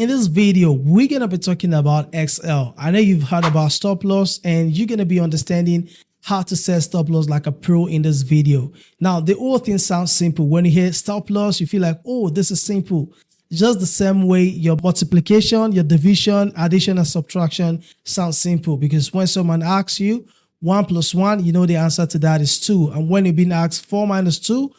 In this video, we're going to be talking about XL. I know you've heard about stop loss and you're going to be understanding how to set stop loss like a pro in this video. Now, the whole thing sounds simple. When you hear stop loss, you feel like, oh, this is simple. Just the same way your multiplication, your division, addition, and subtraction sounds simple, because when someone asks you 1 plus 1, you know the answer to that is 2. And when you've been asked 4 minus 2,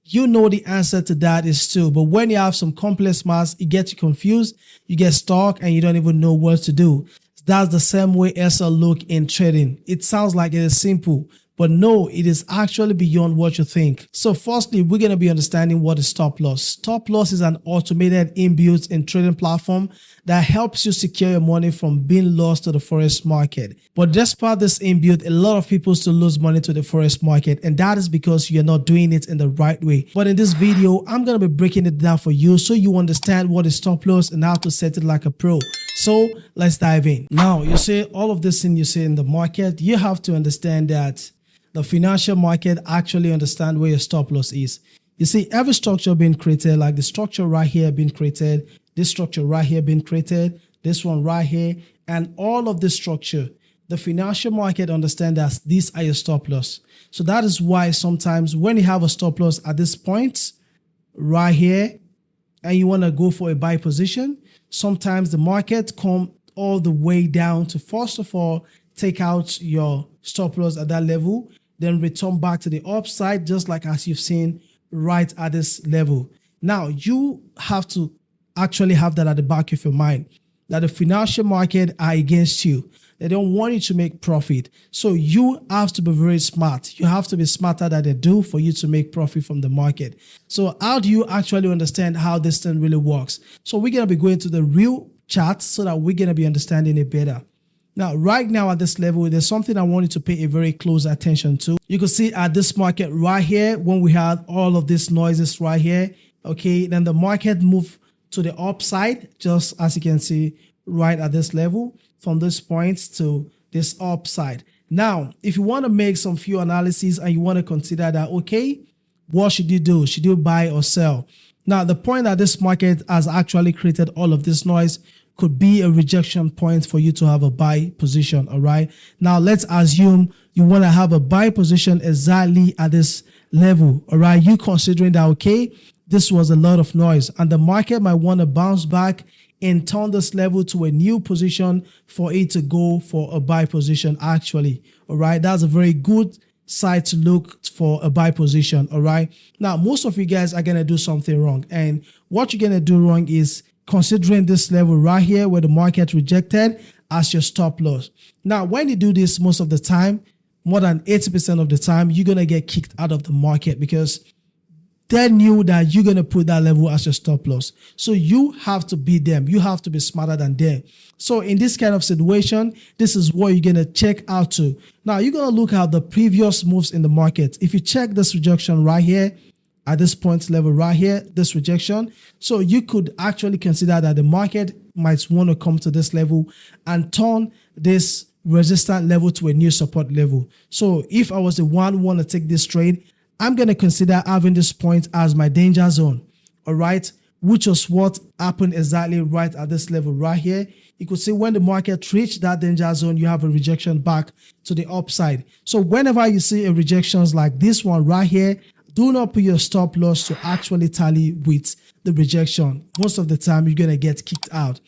you know the answer to that is 2. But when you have some complex maths, it gets you confused, you get stuck, and you don't even know what to do. That's the same way SL look in trading. It sounds like it is simple, but no, it is actually beyond what you think. So firstly, we're going to be understanding what is stop loss. Stop loss is an automated inbuilt in trading platform that helps you secure your money from being lost to the forex market. But despite this inbuilt, a lot of people still lose money to the forex market, and that is because you're not doing it in the right way. But in this video, I'm going to be breaking it down for you so you understand what is stop loss and how to set it like a pro. So let's dive in. Now, you see all of this thing you see in the market, you have to understand that the financial market actually understand where your stop loss is. You see, every structure being created, like the structure right here being created, this structure right here being created, this one right here, and all of this structure, the financial market understand that these are your stop loss. So that is why sometimes when you have a stop loss at this point right here, and you want to go for a buy position, sometimes the market come all the way down to first of all take out your stop loss at that level, then return back to the upside, just like as you've seen right at this level. Now, you have to actually have that at the back of your mind, that the financial market are against you. They don't want you to make profit. So you have to be very smart. You have to be smarter than they do for you to make profit from the market. So how do you actually understand how this thing really works? So we're going to be going to the real chart so that we're going to be understanding it better. Now, right now at this level, there's something I want you to pay a very close attention to. You can see at this market right here, when we had all of these noises right here, okay, then the market moved to the upside, just as you can see right at this level, from this point to this upside. Now, if you want to make some few analyses and you want to consider that, okay, what should you do? Should you buy or sell? Now, the point that this market has actually created all of this noise could be a rejection point for you to have a buy position. All right. Now let's assume you want to have a buy position exactly at this level. All right. You considering that, okay, this was a lot of noise and the market might want to bounce back and turn this level to a new position for it to go for a buy position actually. All right. That's a very good side to look for a buy position. All right. Now, most of you guys are going to do something wrong. And what you're going to do wrong is considering this level right here where the market rejected as your stop loss. Now, when you do this most of the time, more than 80% of the time, you're going to get kicked out of the market because they knew that you're going to put that level as your stop loss. So you have to beat them. You have to be smarter than them. So in this kind of situation, this is what you're going to check out to. Now, you're going to look at the previous moves in the market. If you check this rejection right here, at this point level right here, this rejection. So you could actually consider that the market might want to come to this level and turn this resistance level to a new support level. So if I was the one who want to take this trade, I'm going to consider having this point as my danger zone. All right. Which was what happened exactly right at this level right here. You could see when the market reached that danger zone, you have a rejection back to the upside. So whenever you see a rejections like this one right here, do not put your stop loss to actually tally with the rejection. Most of the time, you're going to get kicked out.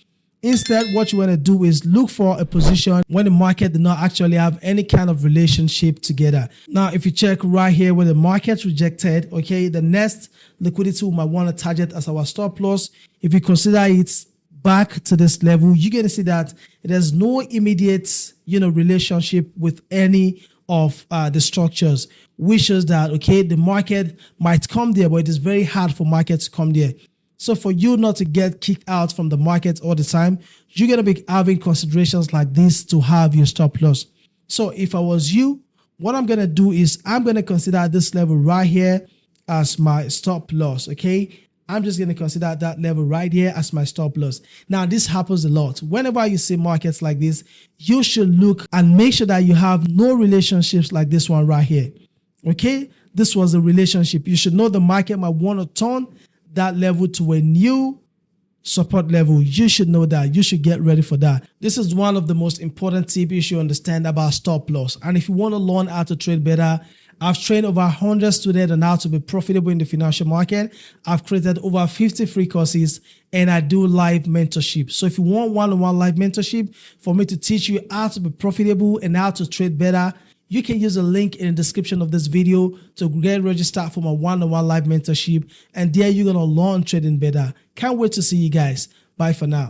Instead, what you want to do is look for a position when the market did not actually have any kind of relationship together. Now, if you check right here where the market rejected, okay, the next liquidity we might want to target as our stop loss. If you consider it back to this level, you're going to see that there's no immediate, relationship with any of the structures, which shows that, okay, the market might come there, but it is very hard for market to come there. So for you not to get kicked out from the market all the time, you're going to be having considerations like this to have your stop loss. So if I was you, what I'm going to do is I'm going to consider this level right here as my stop loss, okay? I'm just going to consider that level right here as my stop loss. Now, this happens a lot. Whenever you see markets like this, you should look and make sure that you have no relationships like this one right here. Okay? This was a relationship. You should know the market might want to turn that level to a new support level. You should know that. You should get ready for that. This is one of the most important tips you should understand about stop loss. And if you want to learn how to trade better, I've trained over 100 students on how to be profitable in the financial market. I've created over 50 free courses, and I do live mentorship. So if you want one-on-one live mentorship for me to teach you how to be profitable and how to trade better, you can use a link in the description of this video to get registered for my one-on-one live mentorship. And there you're going to learn trading better. Can't wait to see you guys. Bye for now.